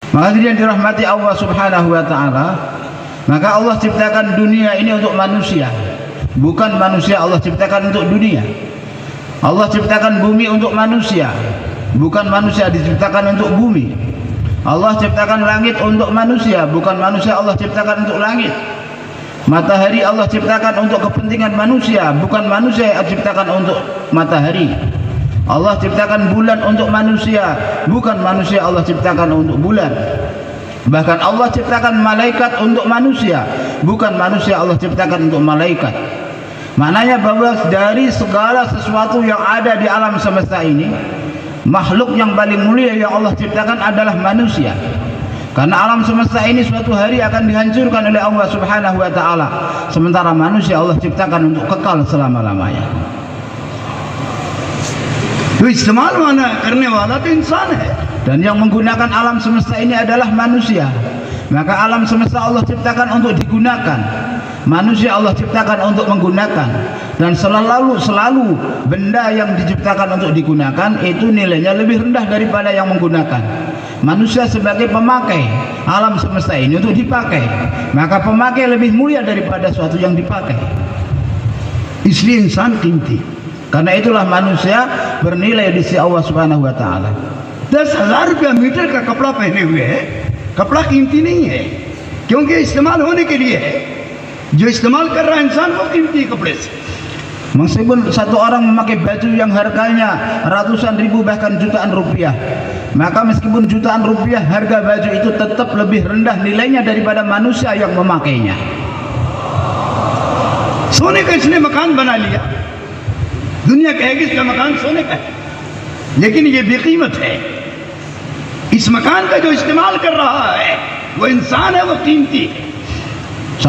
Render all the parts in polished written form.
Maka yang dirahmati Allah Subhanahu wa taala, maka Allah ciptakan dunia ini untuk manusia. Bukan manusia Allah ciptakan untuk dunia. Allah ciptakan bumi untuk manusia, bukan manusia diciptakan untuk bumi. Allah ciptakan langit untuk manusia, bukan manusia Allah ciptakan untuk langit. Matahari Allah ciptakan untuk kepentingan manusia, bukan manusia yang ciptakan untuk matahari. Allah ciptakan bulan untuk manusia, bukan manusia Allah ciptakan untuk bulan. Bahkan Allah ciptakan malaikat untuk manusia, bukan manusia Allah ciptakan untuk malaikat. Maknanya bahwa dari segala sesuatu yang ada di alam semesta ini, makhluk yang paling mulia yang Allah ciptakan adalah manusia. Karena alam semesta ini suatu hari akan dihancurkan oleh Allah Subhanahu wa taala, sementara manusia Allah ciptakan untuk kekal selama-lamanya. तो इस्तेमाल करने वाला तो इंसान है. Dan yang menggunakan alam semesta ini adalah manusia. Maka alam semesta Allah ciptakan untuk digunakan, manusia Allah ciptakan untuk menggunakan. Dan selalu benda yang diciptakan untuk digunakan itu nilainya lebih rendah daripada yang menggunakan. Manusia sebagai pemakai alam semesta ini untuk dipakai, maka pemakai lebih mulia daripada suatu yang dipakai. इसलिए इंसान कीमती. Karena itulah manusia bernilai di sisi Allah Subhanahu wa taala. 10,000 रुपया मीटर का कपड़ा पहने हुए है, कपड़ा कीमती नहीं है क्योंकि इस्तेमाल होने के लिए है. जो इस्तेमाल कर रहा है इंसान वो कीमती है कपड़े से. Meskipun satu orang memakai baju yang harganya ratusan ribu bahkan jutaan rupiah, maka meskipun jutaan rupiah harga baju itu tetap lebih rendah nilainya daripada manusia yang memakainya. सोने का इसने मकान बना लिया, दुनिया कहेगी इसका मकान सोने का है, लेकिन ये बेकीमत है. इस मकान का जो इस्तेमाल कर रहा है वो इंसान है, वो कीमती है.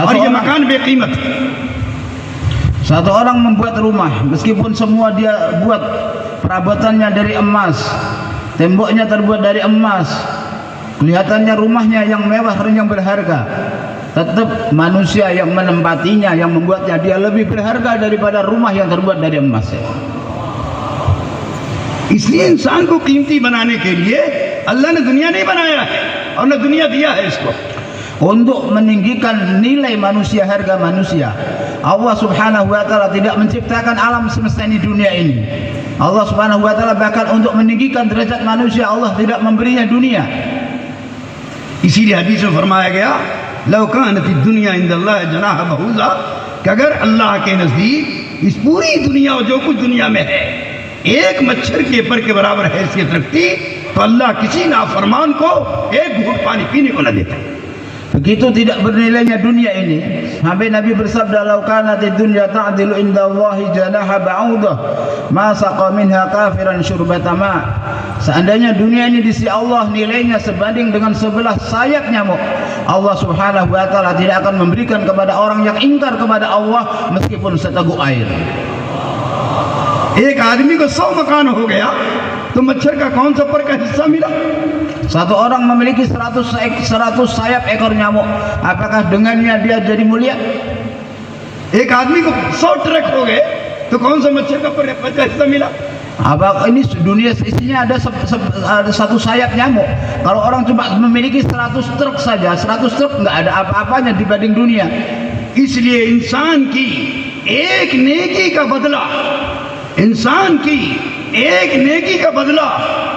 और ये मकान बेकीमत है. Satu orang membuat rumah, meskipun semua dia buat perabotannya dari emas, temboknya terbuat dari emas, kelihatannya rumahnya yang mewah dan yang berharga, tetap manusia yang menempatinya, yang membuatnya dia lebih berharga daripada rumah yang terbuat dari emas. इसलिए इंसान को कीमती बनाने के लिए अल्लाह ने दुनिया नहीं बनाया है और न दुनिया दिया है इसको. Untuk meninggikan nilai manusia, harga manusia, Allah Subhanahu wa taala tidak menciptakan alam semesta ini, dunia ini. Allah Subhanahu wa taala bahkan untuk meninggikan derajat manusia Allah tidak memberinya dunia. इसीलिए हदीस में फरमाया गया लौ कानत दुनिया इंदल्लाह जनाह बहूजा, कि अगर अल्लाह के नजदीक इस पूरी दुनिया और जो कुछ दुनिया में है एक मच्छर के पर के बराबर हैसियत रखती तो अल्लाह किसी नाफरमान को एक घूंट पानी पीने को न देता. Begitu tidak bernilainya dunia ini, sampai Nabi bersabda, "Lau kanatid dunya ta'dilu indallahi janaha ba'udah, ma saqa minha kafiran syurbata ma." Seandainya dunia ini di sisi Allah nilainya sebanding dengan sebelah sayap nyamuk, Allah Subhanahu wa taala tidak akan memberikan kepada orang yang ingkar kepada Allah meskipun seteguk air. एक आदमी को 100 मकान हो गया तो मच्छर का कौन सा पर का हिस्सा मिला. Satu orang memiliki 100 sayap ekor nyamuk, apakah dengannya dia jadi mulia? एक आदमी को 100 ट्रक हो गए तो कौन सा मच्छर का पर का हिस्सा मिला. Abang, ini dunia isinya ada satu sayap nyamuk. Kalau orang cuma memiliki 100 truk saja, 100 truk nggak ada apa-apanya dibanding dunia. इसलिए इंसान की एक नेकी का बदला, इंसान की एक नेकी का बदला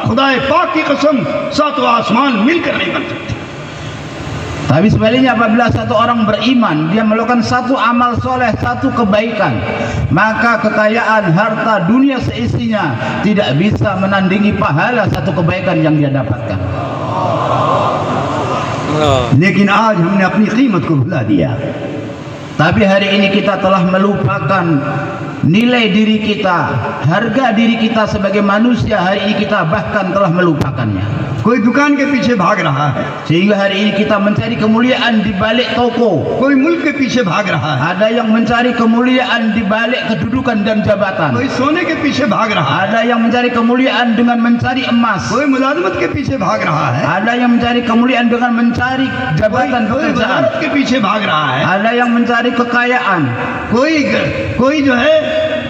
खुदाए पाक की कसम 7 आसमान मिलकर नहीं बन सकते. Tapi sebaliknya apabila satu orang beriman, dia melakukan satu amal soleh, satu kebaikan, maka kekayaan harta dunia seisinya tidak bisa menandingi pahala satu kebaikan yang dia dapatkan. लेकिन आज हमने अपनी कीमत को भुला दिया. Tapi hari ini kita telah melupakan nilai diri kita, harga diri kita sebagai manusia. Hari ini kita bahkan telah melupakannya. कोई दुकान के पीछे भाग रहा है, Sehingga hari ini kita mencari kemuliaan di balik toko. कोई मुल्क के पीछे भाग रहा है, Ada yang mencari kemuliaan di balik kedudukan dan jabatan. कोई सोने के पीछे भाग रहा है, Ada yang mencari kemuliaan dengan mencari emas. कोई मुलाजमत के पीछे भाग रहा है, Ada yang mencari kemuliaan dengan mencari jabatan कोई pekerjaan. वजारत के पीछे भाग रहा है, Ada yang mencari kekayaan.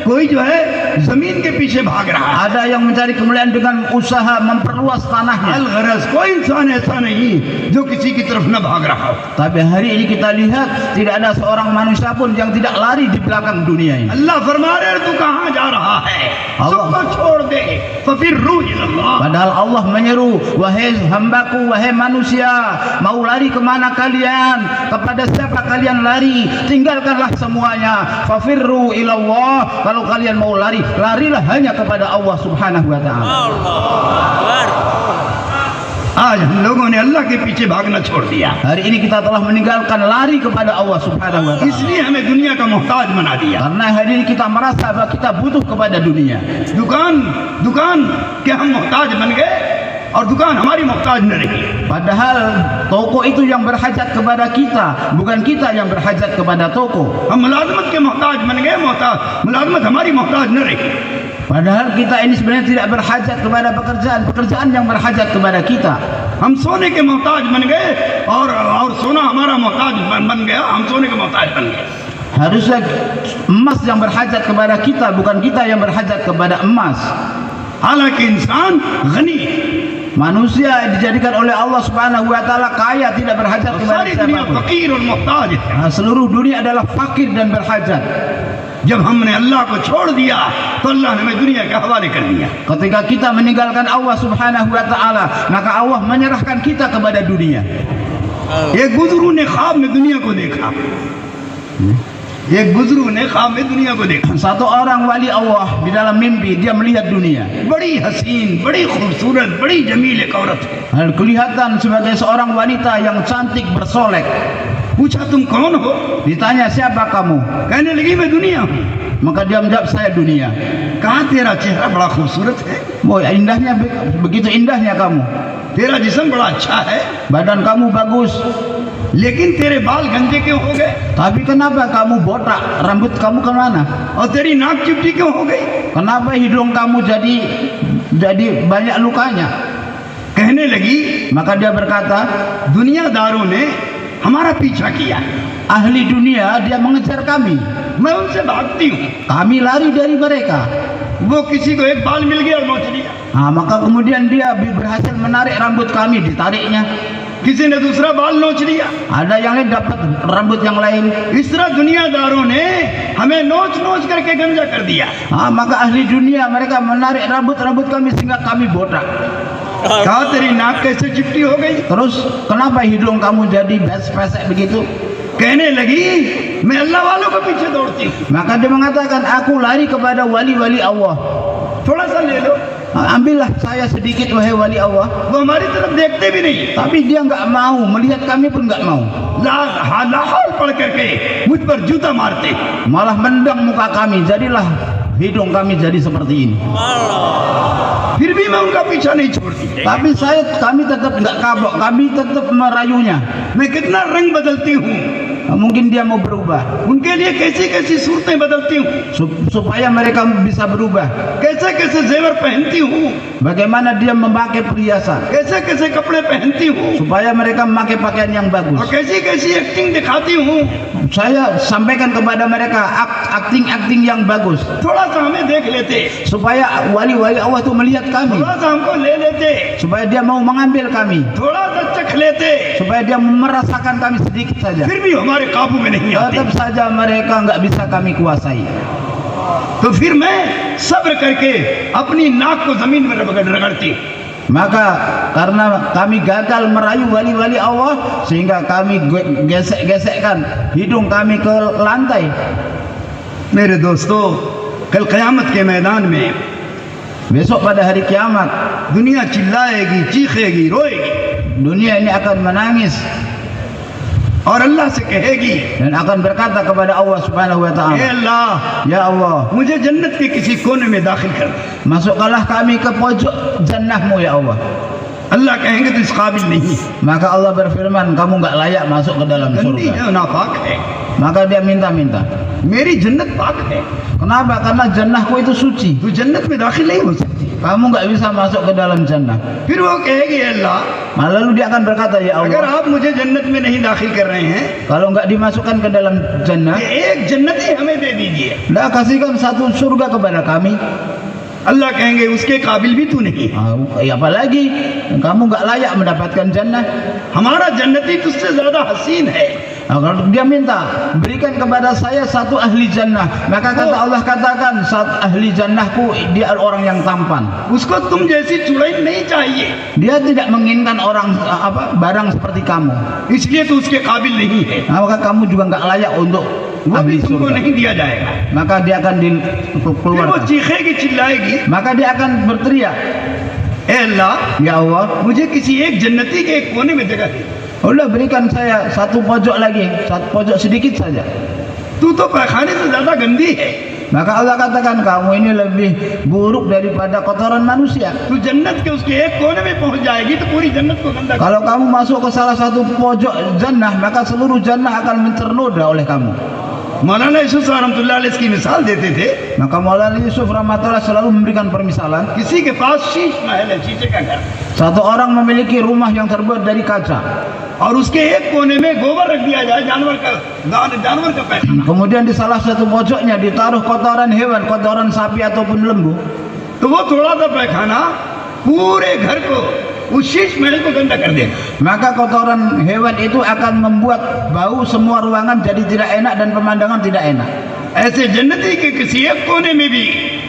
कोई जो है जमीन के पीछे भाग रहा है. Ada yang mencari kemuliaan dengan usaha memperluas tanahnya. अलगरज कोई इंसान ऐसा नहीं जो किसी की तरफ न भाग रहा हो। Tapi hari ini kita lihat tidak ada seorang manusia pun yang tidak lari di belakang dunia ini. अल्लाह फरमा रहे तू कहाँ जा रहा है, सबको छोड़ दे, फफिर्रू इलल्लाह। Padahal Allah menyeru, wahai hambaku, wahai manusia, mau lari kemana kalian? Kepada siapa kalian lari? Tinggalkanlah semuanya. Fafirru ilallah. Kalau kalian mau lari, larilah hanya kepada Allah Subhanahu wa ta'ala. आज हम लोगों ने अल्लाह के पीछे भागना छोड़ दिया, Hari ini kita telah meninggalkan lari kepada Allah Subhanahu wa ta'ala. इसलिए हमें दुनिया का मोहताज बना दिया। Karena hari ini kita merasa bahwa kita butuh kepada dunia. दुकान के हम मोहताज बन गए और दुकान हमारी मोहताज न रही। Padahal toko itu yang berhajat kepada kita, bukan kita yang berhajat kepada toko. हम मुलाजमत के मोहताज बन गए, मुलाजमत हमारी मोहताज न रही। Padahal kita ini sebenarnya tidak berhajat kepada pekerjaan yang berhajat kepada kita. हम सोने के मोहताज बन गए और सोना हमारा मोहताज बन गया, हम सोने के मोहताज बन गए। Harusnya emas yang berhajat kepada kita, bukan kita yang berhajat kepada emas. हालांकि इंसान Ghani, Manusia dijadikan oleh Allah Subhanahu wa ta'ala kaya, tidak berhajat kepada सारी दुनिया siapapun. फकीर और मोहताज है। Seluruh dunia adalah fakir dan berhajat. जब हमने अल्लाह को छोड़ दिया तो अल्लाह ने हमें दुनिया के हवाले कर दिया। Ketika kita meninggalkan Allah Subhanahu wa ta'ala, maka Allah menyerahkan kita kepada dunia. एक बुजुर्ग ने ख्वाब में दुनिया को देखा, एक बुजुर्ग ने ख्वाब में दुनिया को देखा। Satu orang wali Allah di dalam mimpi dia melihat dunia. बड़ी हसीन, बड़ी खूबसूरत, बड़ी जमील एक औरत है। Dan kelihatan sebagai seorang wanita yang cantik bersolek. पूछा तुम कौन हो? Ditanya, siapa kamu? कहने लगी मैं दुनिया हूँ। Maka dia menjawab, saya dunia. कहा तेरा चेहरा बड़ा खूबसूरत है, Oh, indahnya, begitu indahnya kamu. तेरा जिस्म बड़ा अच्छा है, Badan kamu bagus. लेकिन तेरे बाल गंजे क्यों हो गए? Tapi kenapa kamu botak? Rambut kamu kemana? और तेरी नाक चिपटी क्यों हो गई? Kenapa hidung kamu jadi banyak lukanya? कहने लगी Maka dia berkata, दुनियादारों ने हमारा पीछा किया, ahli dunia dia mengejar kami. मैं उनसे भागती हूँ। Kami lari dari mereka. वो किसी को एक बाल मिल गया और नोच लिया, Maka kemudian dia berhasil menarik rambut kami, ditariknya. किसी ने दूसरा बाल नोच लिया। Ada yang lain dapat rambut yang lain. इस तरह दुनियादारों ने हमें नोच नोच करके गंजा कर दिया। Maka ahli dunia mereka menarik rambut kami sehingga kami botak. कहा तेरी नाक कैसे चिपटी हो गई? Terus kenapa hidung kamu jadi pesek begitu? कहने लगी मैं अल्लाह वालों के पीछे दौड़ती हूँ। Maka dia mengatakan, aku lari kepada wali-wali Allah. थोड़ा सा ले लो। Ambillah saya sedikit wahai wali Allah. वो हमारी तरफ देखते भी नहीं, Tapi dia nggak mau, melihat kami pun nggak mau. Lahaul पढ़ करके मुझ पर जूता मारते, Malah mendang muka kami, jadilah hidung kami jadi seperti ini. फिर भी मैं उनका पीछा नहीं छोड़ती। Tapi kami tetap nggak kapok, kami tetap merayunya. मैं कितना रंग बदलती हूँ, Mungkin dia mau berubah, उनके लिए कैसी कैसी सूरतें बदलती हूँ, supaya mereka bisa berubah. कैसे कैसे जेवर पहनती हूँ, Bagaimana dia memakai perhiasan, कैसे कैसे कपड़े पहनती हूँ, supaya mereka memakai pakaian yang और bagus. कैसी कैसी एक्टिंग दिखाती हूँ। Saya sampaikan kepada mereka akting yang bagus, थोड़ा सा हमें देख लेते, supaya wali-wali Allah itu melihat kami, थोड़ा सा हमको ले लेते, supaya dia mau mengambil kami, थोड़ा सा चख लेते, supaya dia merasakan kami sedikit saja. फिर भी हमारे काबू में नहीं आते। Tetap saja mereka nggak bisa kami kuasai. तो फिर मैं सब्र करके अपनी नाक को जमीन में रगड़ती। Maka karena kami gagal merayu wali-wali Allah, sehingga kami gesek-gesekkan hidung kami ke lantai. मेरे दोस्तों, कल क़यामत के मैदान में Besok pada hari kiamat, दुनिया चिल्लाएगी, चीखेगी, रोएगी dunia ini akan menangis और अल्लाह से कहेगी, dan akan berkata kepada Allah Subhanahu wa हे ta'ala, अल्लाह, ya Allah, मुझे जन्नत के किसी कोने में दाखिल कर दे। masukkanlah kami ke pojok jannahmu ya Allah. अल्लाह कहेंगे तो इस काबिल नहीं, Maka Allah berfirman, kamu nggak layak masuk ke dalam गंदी surga. है, नापाक है। Maka dia minta-minta. मेरी जन्नत पाक है, Kenapa? Karena jannahku itu suci. तू जन्नत में दाखिल नहीं हो सकती। Kamu nggak bisa masuk ke dalam jannah. फिर वो कहेगी, अल्लाह, Lalu dia akan berkata, ya अगर Allah, आप मुझे जन्नत में नहीं दाखिल कर रहे हैं, kalau nggak dimasukkan ke dalam jannah, एक जन्नत ही हमें दे दीजिए। dah kasihkan satu surga kepada kami. अल्लाह कहेंगे उसके काबिल भी तू नहीं। apalagi kamu nggak layak mendapatkan jannah. हमारा जन्नती तुझसे ज्यादा हसीन है। Kalau dia minta berikan kepada saya satu ahli jannah, maka kata Allah katakan satu ahli jannahku dia orang yang tampan. उसको तुम जैसी चुड़ैल नहीं चाहिए, Dia tidak menginginkan orang barang seperti kamu. इसलिए तो उसके काबिल नहीं है। Maka kamu juga nggak layak untuk वो भी ahli तुमको surga. नहीं दिया जाएगा। Maka dia akan फिर वो dikeluarkan. चीखेगी चिल्लाएगी, Maka dia akan berteriak, ए अल्लाह ya Allah, मुझे किसी एक जन्नती के एक कोने में जगह दे। Allah berikan saya satu pojok lagi, satu pojok sedikit saja. तू तो पैखाने से ज्यादा गंदी है, Maka Allah katakan kamu ini lebih buruk daripada kotoran manusia. तू जन्नत के उसके एक कोने में पहुंच जाएगी तो पूरी जन्नत को गंदा कर। Kalau kamu masuk ke salah satu pojok jannah, maka seluruh jannah akan ternoda oleh kamu. मौलाना यूसुफ रहमतुल्लाह अलैह इसकी मिसाल देते थे। Maka Maulana Yusuf rahmatullah selalu memberikan permisalan. किसी के पास शीश महल है, शीशे का घर, Satu orang memiliki rumah yang terbuat dari kaca. और उसके एक कोने में गोबर रख दिया जाए, जानवर का पैखाना। Kemudian di salah satu pojoknya ditaruh kotoran hewan, kotoran sapi ataupun lembu. तो वो थोड़ा सा पैखाना पूरे घर को, उस शीश महल को गंदा कर देगा। Maka kotoran hewan itu akan membuat bau semua ruangan jadi tidak enak dan pemandangan tidak enak. ऐसे जन्नती के किसी एक कोने में भी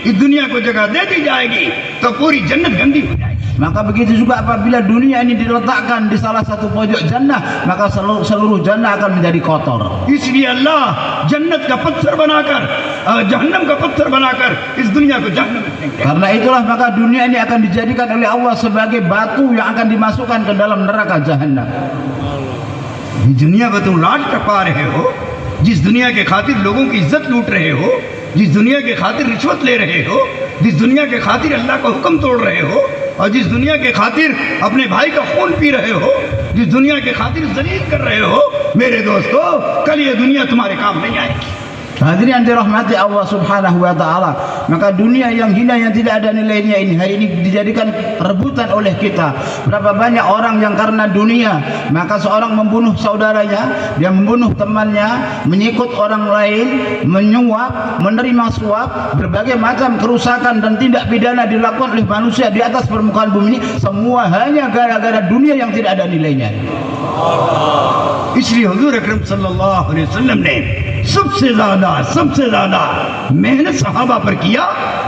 इस दुनिया को जगह दे दी जाएगी तो पूरी जन्नत गंदी हो जाएगी। Maka begitu juga apabila dunia ini diletakkan di salah satu pojok jannah, maka seluruh jannah akan menjadi kotor. इसलिए अल्लाह जन्नत का पत्थर बनाकर जहन्नम का पत्थर बनाकर इस दुनिया को जहन्नम में फेंक देगा। Karena itulah maka dunia ini akan dijadikan oleh Allah sebagai batu yang akan dimasukkan ke dalam neraka jahanam. इस दुनिया को तुम लाट टपा रहे हो, जिस दुनिया के खातिर लोगों की इज्जत लूट रहे हो, जिस दुनिया के खातिर रिश्वत ले रहे हो, जिस दुनिया के खातिर अल्लाह का हुक्म तोड़ रहे हो, और जिस दुनिया के खातिर अपने भाई का खून पी रहे हो, जिस दुनिया के खातिर जलील कर रहे हो, मेरे दोस्तों कल ये दुनिया तुम्हारे काम नहीं आएगी। Hadirin yang dirahmati Allah Subhanahu wa taala, maka dunia yang hina yang tidak ada nilainya ini hari ini dijadikan rebutan oleh kita. Berapa banyak orang yang karena dunia, maka seorang membunuh saudaranya, dia membunuh temannya, menyikut orang lain, menyuap, menerima suap, berbagai macam kerusakan dan tindak pidana dilakukan oleh manusia di atas permukaan bumi ini, semua hanya gara-gara dunia yang tidak ada nilainya. इसलिए हुजूर अकरम सल्लल्लाहु अलैहि वसल्लम ने सबसे ज्यादा मेहनत सहाबा पर किया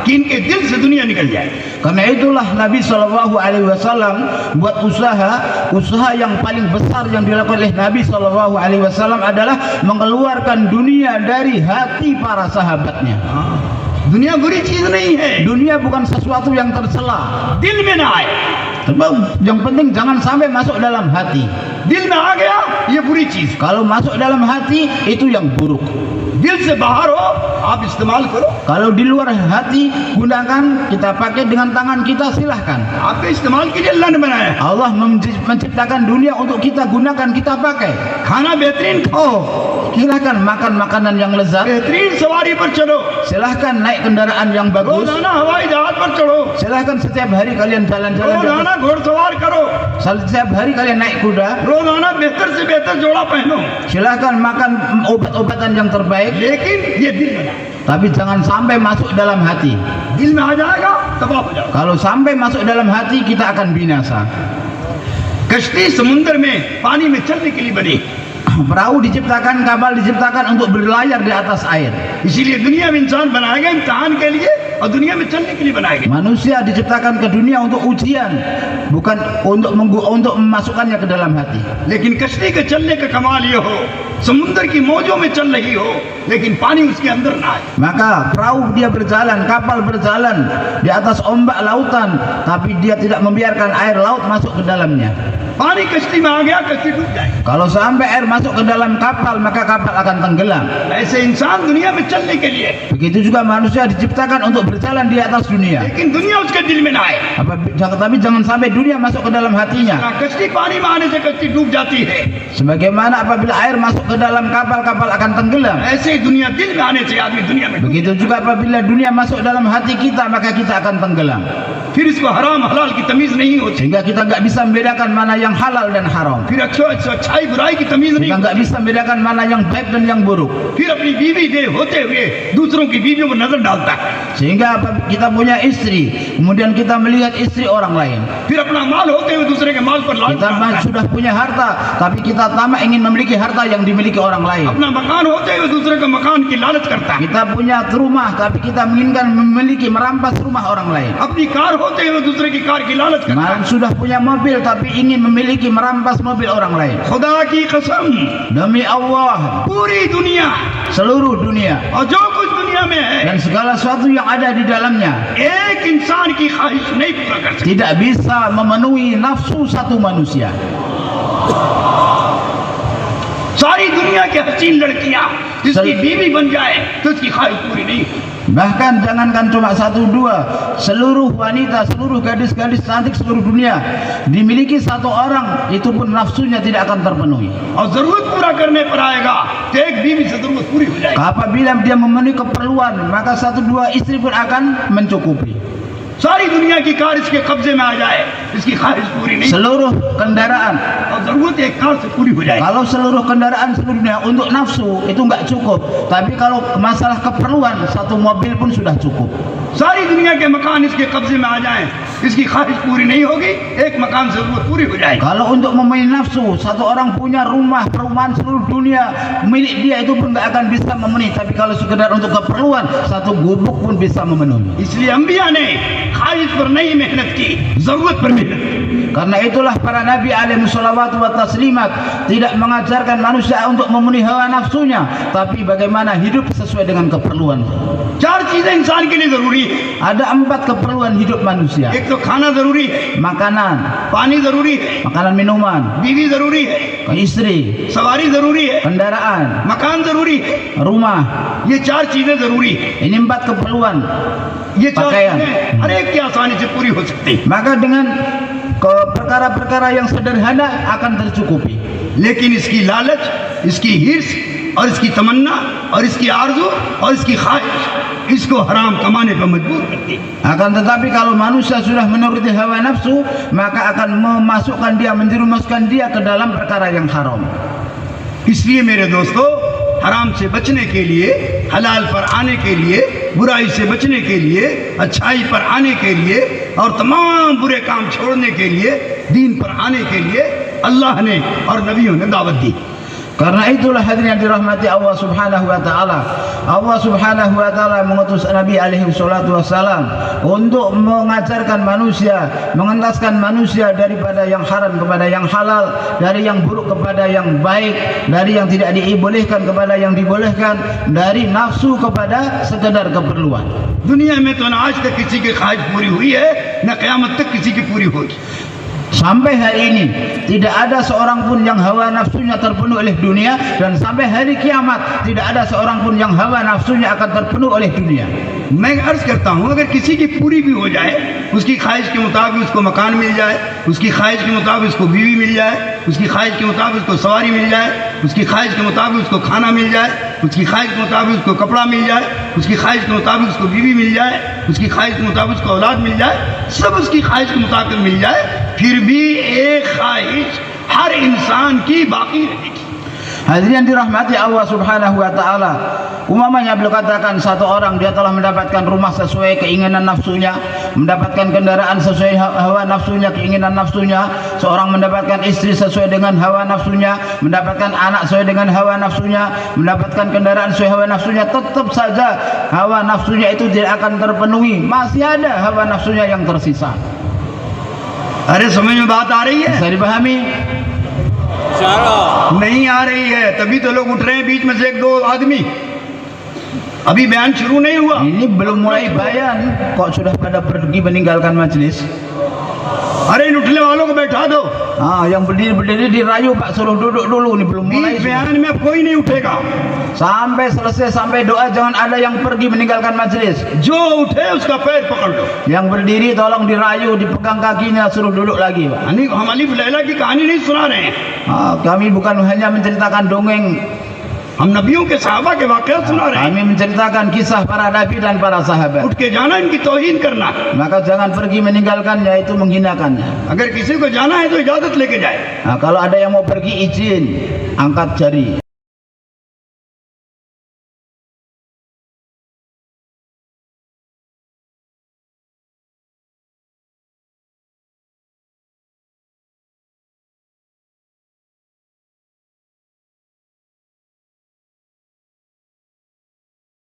कि इनके दिल से दुनिया निकल जाए। Karena itulah Nabi Shallallahu Alaihi Wasallam buat usaha yang paling besar yang dilakukan oleh Nabi Shallallahu Alaihi Wasallam adalah mengeluarkan dunia dari hati para sahabatnya. दुनिया बुरी चीज नहीं है, Dunia bukan sesuatu yang tercela. दिल में ना आए। Yang penting jangan sampai masuk dalam hati. दिल में आ गया ये बुरी चीज, Kalau masuk dalam hati itu yang buruk. दिल से बाहर हो आप इस्तेमाल करो, Kalau di luar hati gunakan, kita pakai dengan tangan kita, silahkan. आपके इस्तेमाल के लिए अल्लाह ने बनाया है। Allah menciptakan dunia untuk kita gunakan, kita pakai. खाना बेहतरीन खाओ, Silahkan makan makanan yang lezat. बेहतरीन सवारी पर चलो, Silahkan naik kendaraan yang bagus. रोजाना हवाई जहाज पर चढ़ो, Silahkan setiap hari kalian jalan-jalan. रोजाना घोड़सवार करो, Setiap hari kalian naik kuda. रोजाना बेहतर से बेहतर जोड़ा पहनो, Silahkan makan obat-obatan yang terbaik. लेकिन ये दिल में ना, Tapi jangan sampai masuk dalam hati. दिल में आ जाएगा तबाह हो जाएगा। Kalau sampai masuk dalam hati, kita akan binasa. कश्ती समुद्र में पानी में चलने के लिए बनी, Perahu diciptakan, kapal diciptakan untuk berlayar di atas air. इसीलिए दुनिया में इंसान बनाया गया इम्तिहान के लिए और दुनिया में चलने के लिए बनाया गया। Manusia diciptakan ke dunia untuk ujian, bukan untuk memasukkannya ke dalam hati. लेकिन कश्ती के चलने का कमाल ये हो, समुद्र की मौजों में चल रही हो लेकिन पानी उसके अंदर ना आए। Maka perahu dia berjalan, kapal berjalan di atas ombak lautan, tapi dia tidak membiarkan air laut masuk ke dalamnya. पानी कश्ती में आ गया, कश्ती डूब जाएगी। Kalau sampai air masuk ke dalam kapal, maka kapal akan tenggelam. ऐसे इंसान दुनिया में चलने के लिए, Begitu juga manusia diciptakan untuk berjalan di atas dunia. लेकिन दुनिया उसके दिल में ना आए। Tapi jangan sampai dunia masuk ke dalam hatinya. कश्ती पानी में आने से कश्ती डूब जाती है, Sebagaimana apabila air masuk ke dalam kapal, kapal akan tenggelam. ऐसे ही दुनिया दिल में आने से आदमी दुनिया में डूब। Begitu juga apabila dunia masuk dalam hati kita, maka kita akan tenggelam. फिर इसको हराम हलाल की तमीज नहीं होती। Sehingga kita nggak bisa membedakan mana yang halal dan haram. फिर अच्छाई बुराई की तमीज नहीं, Kita nggak bisa membedakan mana yang baik dan yang buruk. फिर अपनी बीवी दे होते हुए दूसरों की बीवियों पर नजर डालता है, Sehingga kita punya istri, kemudian kita melihat istri orang lain. फिर अपना माल होते हुए दूसरे के माल पर लालच Kita करता है, sudah punya harta, tapi kita tamak ingin memiliki harta yang dimiliki orang lain. अपना मकान होते हुए दूसरे के मकान की लालच करता है, Kita punya rumah, tapi kita menginginkan memiliki merampas rumah orang lain. अपनी कार होते हुए दूसरे की कार की लालच करता है। Sudah punya mobil, tapi ingin memiliki merampas mobil orang lain. खुदा की कसम, Demi Allah, पूरी दुनिया seluruh dunia और जो कुछ दुनिया में है, dan segala sesuatu yang ada di dalamnya एक इंसान की ख्वाहिश नहीं पूरा कर सकती। tidak bisa memenuhi nafsu satu manusia. सारी दुनिया की हसीन लड़कियां जिसकी बीवी बन जाए तो उसकी ख्वाहिश पूरी नहीं होती। Bahkan jangankan cuma satu dua, seluruh wanita, seluruh gadis-gadis cantik seluruh dunia dimiliki satu orang, itu pun nafsunya tidak akan terpenuhi. और जरूरत पूरा करने पर आएगा तो एक बीवी से जरूरत पूरी हो जाएगी। Apabila dia memenuhi keperluan, maka satu dua istri pun akan mencukupi. सारी दुनिया की कार इसके कब्जे में आ जाए, इसकी ख्वाहिश पूरी नहीं, Seluruh kendaraan, और जरूरत एक कार से पूरी हो जाएगी। kalau seluruh kendaraan seluruh dunia untuk nafsu itu nggak cukup, tapi kalau masalah keperluan satu mobil pun sudah cukup. सारी दुनिया के मकान इसके कब्जे में आ जाएं, इसकी ख्वाहिश पूरी नहीं होगी, एक मकान से जरूरत पूरी हो जाएगी। Kalau untuk memenuhi nafsu, satu orang punya rumah, perumahan seluruh dunia milik dia itu pun nggak akan bisa memenuhi. Tapi kalau sekedar untuk keperluan, satu gubuk pun bisa memenuhi. इसलिए अंबिया ने ख्वाहिश पर नहीं मेहनत की, जरूरत पर मेहनत की। Karena itulah para nabi alaihi salawatu wa taslimat tidak mengajarkan manusia untuk memenuhi hawa nafsunya, tapi bagaimana hidup sesuai dengan keperluan. चार चीजें इंसान के लिए जरूरी है। Ada 4 keperluan hidup manusia. एक तो खाना जरूरी है, Makanan, पानी जरूरी है, makanan minuman, बीवी जरूरी है, istri, सवारी जरूरी है, kendaraan, मकान जरूरी है। rumah. ये चार चीजें जरूरी है। Ini 4 keperluan. ये चार Pakaian. चीजें हर एक की आसानी से पूरी हो सकती है। Maka dengan perkara-perkara yang sederhana akan tercukupi. लेकिन इसकी लालच, इसकी हिर्स और इसकी तमन्ना और इसकी आरज़ू और इसकी ख्वाहिश इसको हराम कमाने पर मजबूर करती है। Akan tetapi kalau manusia sudah menuruti hawa nafsu, maka akan memasukkan dia, menjerumuskan dia ke dalam perkara yang haram. इसलिए मेरे दोस्तों, हराम से बचने के लिए, हलाल पर आने के लिए, बुराई से बचने के लिए, अच्छाई पर आने के लिए और तमाम बुरे काम छोड़ने के लिए, दीन पर आने के लिए अल्लाह ने और नबियों ने दावत दी। Karena itulah hadirin yang dirahmati Allah Subhanahu wa taala. Allah Subhanahu wa taala mengutus Nabi alaihi salatu wasalam untuk mengajarkan manusia, mengentaskan manusia daripada yang haram kepada yang halal, dari yang buruk kepada yang baik, dari yang tidak dibolehkan kepada yang dibolehkan, dari nafsu kepada sekedar keperluan. दुनिया में तो न आज तक किसी की ख्वाहिश पूरी हुई है, न क़यामत तक किसी की पूरी होगी। Sampai hari ini tidak ada seorang pun yang hawa nafsunya terpenuhi oleh dunia, dan sampai hari kiamat tidak ada seorang pun yang hawa nafsunya akan terpenuhi oleh dunia. मैं अर्ज करता हूँ, अगर किसी की पूरी भी हो जाए, उसकी ख्वाहिश के मुताबिक उसको मकान मिल जाए, उसकी ख्वाहिश के मुताबिक उसको बीवी मिल जाए, उसकी ख्वाहिश के मुताबिक उसको सवारी मिल जाए, उसकी ख्वाहिश के मुताबिक उसको खाना मिल जाए, उसकी ख्वाहिश के मुताबिक उसको कपड़ा मिल जाए, उसकी ख्वाहिश के मुताबिक उसको बीवी मिल जाए, उसकी ख्वाहिश के मुताबिक उसको औलाद मिल जाए, सब उसकी ख्वाहिश के मुताबिक मिल जाए, फिर भी एक ख्वाहिश हर इंसान की बाकी रहेगी। Hadirin dirahmati Allah Subhanahu wa taala. Umpamanya beliau katakan satu orang dia telah mendapatkan rumah sesuai keinginan nafsunya, mendapatkan kendaraan sesuai hawa nafsunya, keinginan nafsunya, seorang mendapatkan istri sesuai dengan hawa nafsunya, mendapatkan anak sesuai dengan hawa nafsunya, mendapatkan kendaraan sesuai hawa nafsunya, tetap saja hawa nafsunya itu tidak akan terpenuhi. Masih ada hawa nafsunya yang tersisa. अरे समझ में बात आ रही है? Bisa dipahami? नहीं आ रही है, तभी तो लोग उठ रहे हैं बीच में से एक दो आदमी। अभी बयान शुरू नहीं हुआ। Ini belum mulai bayan kok sudah pada pergi meninggalkan majelis. अरे इन उठने वालों को बैठा दो। Yang berdiri dirayu Pak, suruh duduk dulu, ini belum mulai. बीच बयान में अब कोई नहीं उठेगा। Sampai selesai, sampai doa jangan ada yang pergi meninggalkan majelis. जो उठे उसका पैर पकड़ लो। Yang berdiri tolong dirayu, dipegang kakinya, suruh duduk lagi Pak. हम अलीफ लैला की कहानी नहीं सुना रहे हैं। Kami bukan hanya menceritakan dongeng. हम नबियों के सहाबा के वाक़यात सुना रहे हैं। Kami menceritakan kisah para nabi dan para sahabat. उठ के जाना इनकी तौहीन करना। Maka jangan pergi meninggalkannya, itu menghinakannya. अगर किसी को जाना है तो इजाजत लेके जाए। Nah, kalau ada yang mau pergi izin, angkat jari.